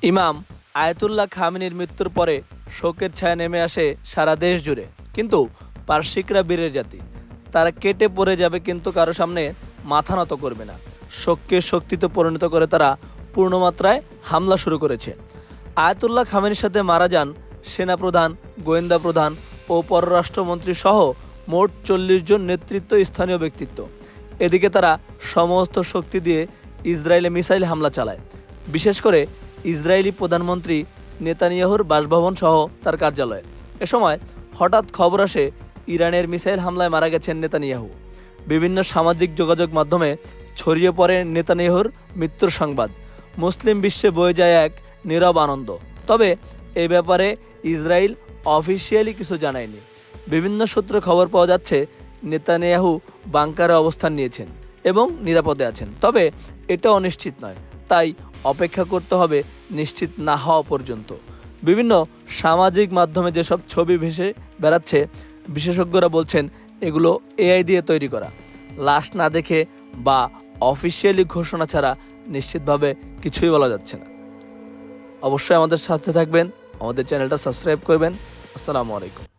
ইমাম আয়াতুল্লাহ খামেনির মৃত্যুর পরে শোকের ছায়া নেমে আসে সারা দেশ জুড়ে। কিন্তু পারসিকরা বীরের জাতি, তারা কেটে পড়ে যাবে কিন্তু কারো সামনে মাথা নত করবে না। শোককে শক্তিতে পরিণত করে তারা পূর্ণমাত্রায় হামলা শুরু করেছে। আয়াতুল্লাহ খামেনির সাথে মারা যান সেনাপ্রধান, গোয়েন্দা প্রধান ও পররাষ্ট্রমন্ত্রী সহ মোট 40 জন নেতৃত্ব স্থানীয় ব্যক্তিত্ব। এদিকে তারা সমস্ত শক্তি দিয়ে ইসরায়েলে মিসাইল হামলা চালায়, বিশেষ করে ইসরায়েলি প্রধানমন্ত্রী নেতানিয়াহুর বাসভবন সহ তার কার্যালয়ে। এ সময় হঠাৎ খবর আসে ইরানের মিসাইল হামলায় মারা গেছেন নেতানিয়াহু। বিভিন্ন সামাজিক যোগাযোগ মাধ্যমে ছড়িয়ে পড়ে নেতানিয়াহুর মৃত্যুর সংবাদ। মুসলিম বিশ্বে বয়ে যায় এক নীরব আনন্দ। তবে এ ব্যাপারে ইসরায়েল অফিসিয়ালি কিছু জানায়নি। বিভিন্ন সূত্রে খবর পাওয়া যাচ্ছে নেতানিয়াহু বাংকারে অবস্থান নিয়েছেন এবং নিরাপদে আছেন, তবে এটা অনিশ্চিত নয়। তাই অপেক্ষা করতে হবে নিশ্চিত না হওয়া পর্যন্ত। বিভিন্ন সামাজিক মাধ্যমে যেসব ছবি ভেসে বেড়াচ্ছে, বিশেষজ্ঞরা বলছেন এগুলো এআই দিয়ে তৈরি করা। লাশ না দেখে বা অফিসিয়ালি ঘোষণা ছাড়া নিশ্চিতভাবে কিছুই বলা যাচ্ছে না। অবশ্যই আমাদের সাথে থাকবেন, আমাদের চ্যানেলটা সাবস্ক্রাইব করবেন। আসসালামু আলাইকুম।